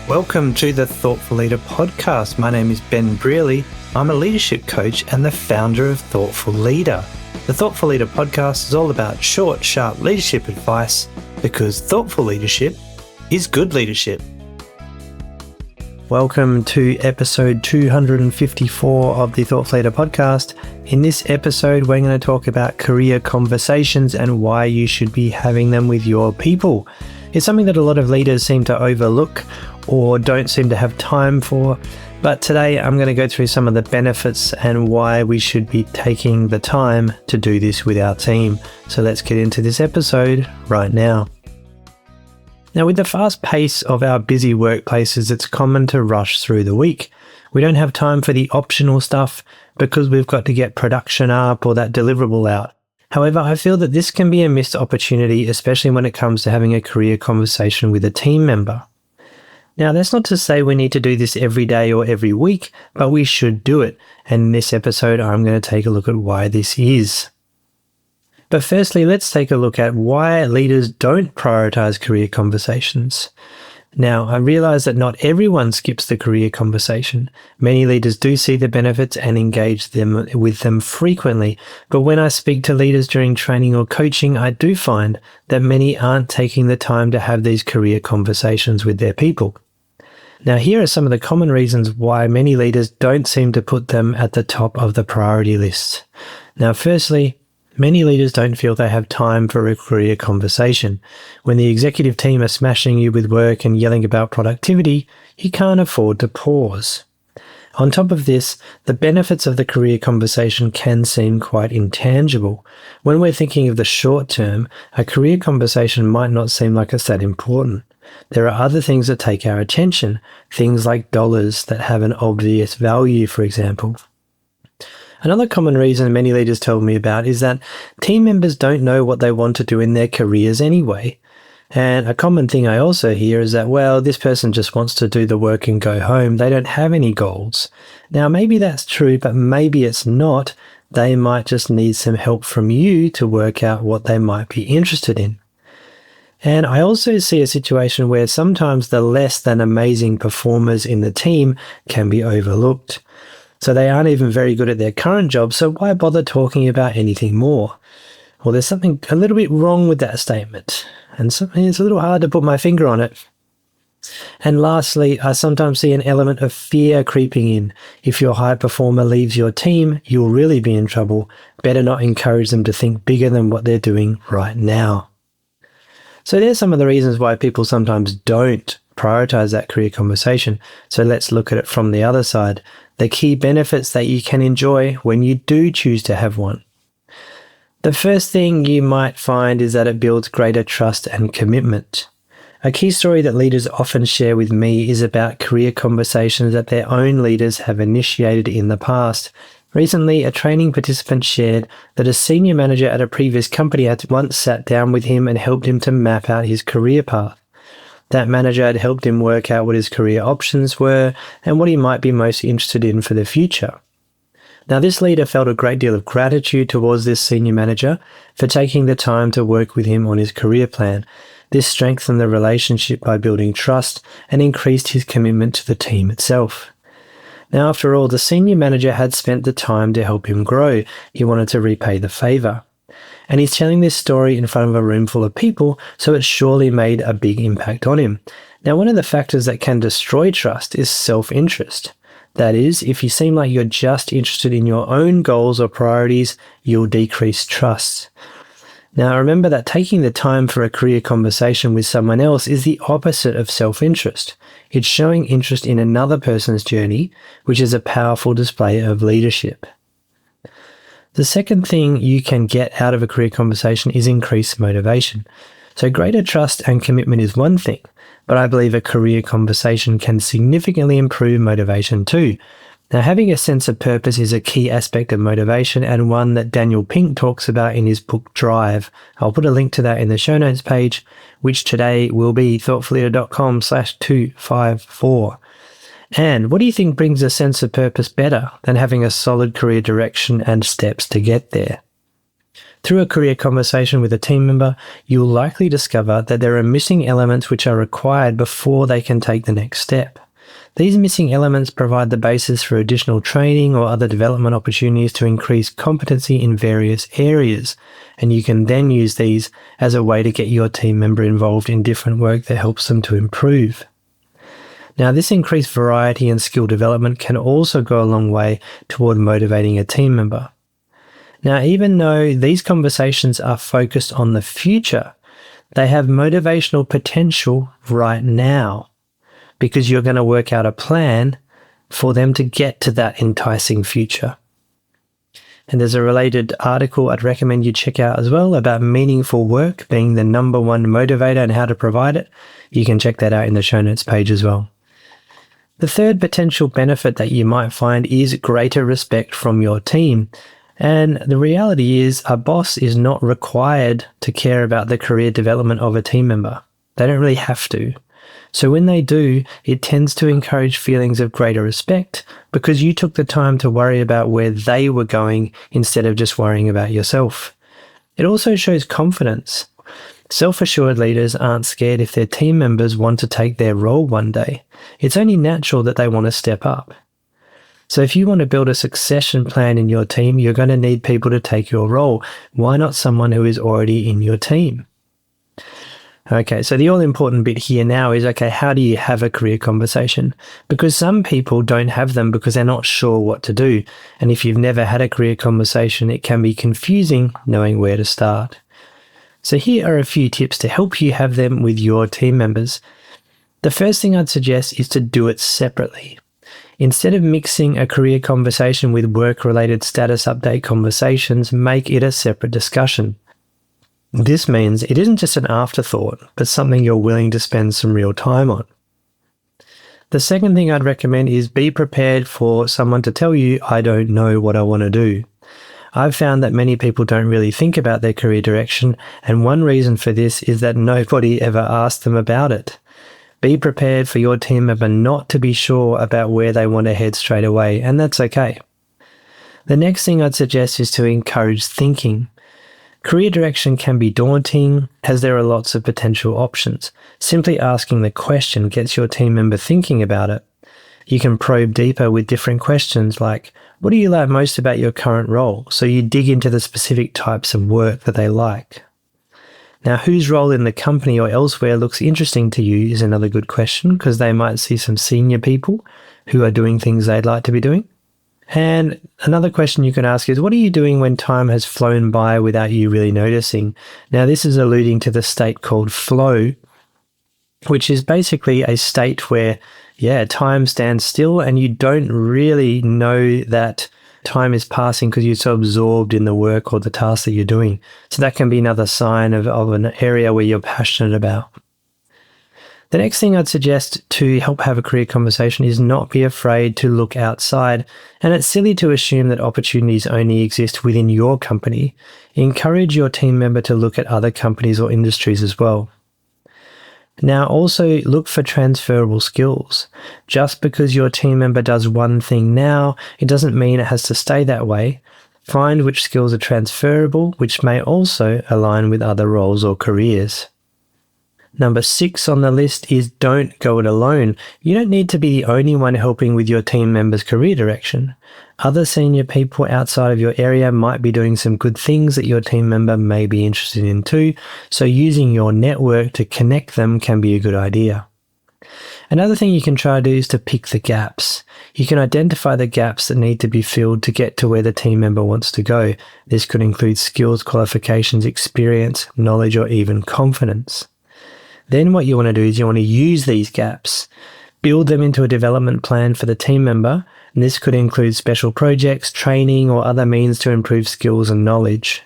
Welcome to the Thoughtful Leader podcast. My name is Ben Brearley. I'm a leadership coach and the founder of Thoughtful Leader. The Thoughtful Leader podcast is all about short, sharp leadership advice because thoughtful leadership is good leadership. Welcome to episode 254 of the Thoughtful Leader podcast. In this episode, we're going to talk about career conversations and why you should be having them with your people. It's something that a lot of leaders seem to overlook or don't seem to have time for. But today I'm going to go through some of the benefits and why we should be taking the time to do this with our team. So let's get into this episode right now. Now, with the fast pace of our busy workplaces, it's common to rush through the week. We don't have time for the optional stuff because we've got to get production up or that deliverable out. However, I feel that this can be a missed opportunity, especially when it comes to having a career conversation with a team member. Now, that's not to say we need to do this every day or every week, but we should do it. And in this episode, I'm going to take a look at why this is. But firstly, let's take a look at why leaders don't prioritize career conversations. Now, I realize that not everyone skips the career conversation. Many leaders do see the benefits and engage with them frequently. But when I speak to leaders during training or coaching, I do find that many aren't taking the time to have these career conversations with their people. Now, here are some of the common reasons why many leaders don't seem to put them at the top of the priority list. Now, firstly, many leaders don't feel they have time for a career conversation. When the executive team are smashing you with work and yelling about productivity, you can't afford to pause. On top of this, the benefits of the career conversation can seem quite intangible. When we're thinking of the short term, a career conversation might not seem like it's that important. There are other things that take our attention, things like dollars that have an obvious value, for example. Another common reason many leaders tell me about is that team members don't know what they want to do in their careers anyway. And a common thing I also hear is that, well, this person just wants to do the work and go home. They don't have any goals. Now, maybe that's true, but maybe it's not. They might just need some help from you to work out what they might be interested in. And I also see a situation where sometimes the less than amazing performers in the team can be overlooked. So they aren't even very good at their current job, so why bother talking about anything more? Well, there's something a little bit wrong with that statement, and something it's a little hard to put my finger on it. And lastly, I sometimes see an element of fear creeping in. If your high performer leaves your team, you'll really be in trouble. Better not encourage them to think bigger than what they're doing right now. So there's some of the reasons why people sometimes don't prioritize that career conversation. So let's look at it from the other side. The key benefits that you can enjoy when you do choose to have one. The first thing you might find is that it builds greater trust and commitment. A key story that leaders often share with me is about career conversations that their own leaders have initiated in the past. Recently, a training participant shared that a senior manager at a previous company had once sat down with him and helped him to map out his career path. That manager had helped him work out what his career options were and what he might be most interested in for the future. Now, this leader felt a great deal of gratitude towards this senior manager for taking the time to work with him on his career plan. This strengthened the relationship by building trust and increased his commitment to the team itself. Now, after all, the senior manager had spent the time to help him grow. He wanted to repay the favor. And he's telling this story in front of a room full of people, so it surely made a big impact on him. Now, one of the factors that can destroy trust is self-interest. That is, if you seem like you're just interested in your own goals or priorities, you'll decrease trust. Now, remember that taking the time for a career conversation with someone else is the opposite of self-interest. It's showing interest in another person's journey, which is a powerful display of leadership. The second thing you can get out of a career conversation is increased motivation. So greater trust and commitment is one thing, but I believe a career conversation can significantly improve motivation too. Now, having a sense of purpose is a key aspect of motivation and one that Daniel Pink talks about in his book Drive. I'll put a link to that in the show notes page, which today will be thoughtfulleader.com/254. And what do you think brings a sense of purpose better than having a solid career direction and steps to get there? Through a career conversation with a team member, you'll likely discover that there are missing elements which are required before they can take the next step. These missing elements provide the basis for additional training or other development opportunities to increase competency in various areas, and you can then use these as a way to get your team member involved in different work that helps them to improve. Now, this increased variety and skill development can also go a long way toward motivating a team member. Now, even though these conversations are focused on the future, they have motivational potential right now, because you're going to work out a plan for them to get to that enticing future. And there's a related article I'd recommend you check out as well about meaningful work being the number one motivator and how to provide it. You can check that out in the show notes page as well. The third potential benefit that you might find is greater respect from your team. And the reality is a boss is not required to care about the career development of a team member. They don't really have to. So when they do, it tends to encourage feelings of greater respect because you took the time to worry about where they were going instead of just worrying about yourself. It also shows confidence. Self-assured leaders aren't scared if their team members want to take their role one day. It's only natural that they want to step up. So if you want to build a succession plan in your team, you're going to need people to take your role. Why not someone who is already in your team? Okay, so the all-important bit here now is, okay, how do you have a career conversation? Because some people don't have them because they're not sure what to do. And if you've never had a career conversation, it can be confusing knowing where to start. So here are a few tips to help you have them with your team members. The first thing I'd suggest is to do it separately. Instead of mixing a career conversation with work-related status update conversations, make it a separate discussion. This means it isn't just an afterthought, but something you're willing to spend some real time on. The second thing I'd recommend is be prepared for someone to tell you, I don't know what I want to do. I've found that many people don't really think about their career direction, and one reason for this is that nobody ever asked them about it. Be prepared for your team member not to be sure about where they want to head straight away, and that's okay. The next thing I'd suggest is to encourage thinking. Career direction can be daunting as there are lots of potential options. Simply asking the question gets your team member thinking about it. You can probe deeper with different questions like, what do you like most about your current role? So you dig into the specific types of work that they like. Now, whose role in the company or elsewhere looks interesting to you is another good question, because they might see some senior people who are doing things they'd like to be doing. And another question you can ask is, what are you doing when time has flown by without you really noticing? Now, this is alluding to the state called flow, which is basically a state where, time stands still and you don't really know that time is passing because you're so absorbed in the work or the task that you're doing. So that can be another sign of an area where you're passionate about. The next thing I'd suggest to help have a career conversation is not be afraid to look outside. And it's silly to assume that opportunities only exist within your company. Encourage your team member to look at other companies or industries as well. Now, also look for transferable skills. Just because your team member does one thing now, it doesn't mean it has to stay that way. Find which skills are transferable, which may also align with other roles or careers. Number 6 on the list is don't go it alone. You don't need to be the only one helping with your team member's career direction. Other senior people outside of your area might be doing some good things that your team member may be interested in too, so using your network to connect them can be a good idea. Another thing you can try to do is to pick the gaps. You can identify the gaps that need to be filled to get to where the team member wants to go. This could include skills, qualifications, experience, knowledge, or even confidence. Then what you want to do is you want to use these gaps, build them into a development plan for the team member, and this could include special projects, training, or other means to improve skills and knowledge.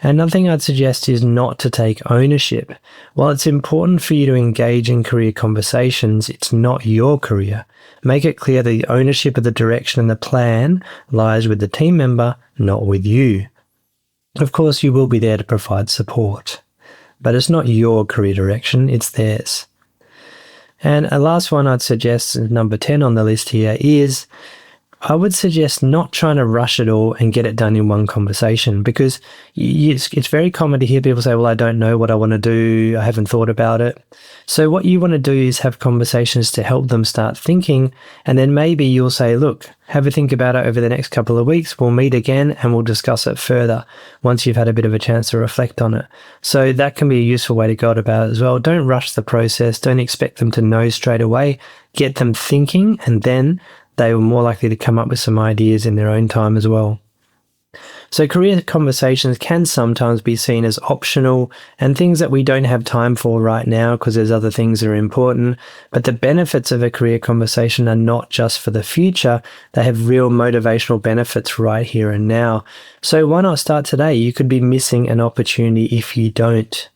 Another thing I'd suggest is not to take ownership. While it's important for you to engage in career conversations, it's not your career. Make it clear that the ownership of the direction and the plan lies with the team member, not with you. Of course, you will be there to provide support. But it's not your career direction, it's theirs. And a last one I'd suggest, number 10 on the list here, is I would suggest not trying to rush it all and get it done in one conversation, because it's very common to hear people say, well, I don't know what I want to do. I haven't thought about it. So what you want to do is have conversations to help them start thinking. And then maybe you'll say, look, have a think about it over the next couple of weeks. We'll meet again and we'll discuss it further once you've had a bit of a chance to reflect on it. So that can be a useful way to go about it as well. Don't rush the process. Don't expect them to know straight away. Get them thinking, and then they were more likely to come up with some ideas in their own time as well. So career conversations can sometimes be seen as optional and things that we don't have time for right now because there's other things that are important. But the benefits of a career conversation are not just for the future. They have real motivational benefits right here and now. So why not start today? You could be missing an opportunity if you don't.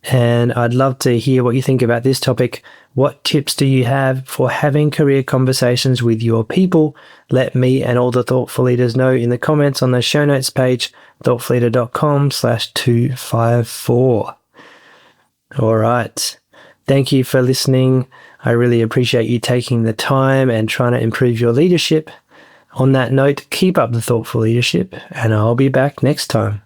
And I'd love to hear what you think about this topic. What tips do you have for having career conversations with your people? Let me and all the Thoughtful Leaders know in the comments on the show notes page, thoughtfulleader.com/254. All right. Thank you for listening. I really appreciate you taking the time and trying to improve your leadership. On that note, keep up the thoughtful leadership, and I'll be back next time.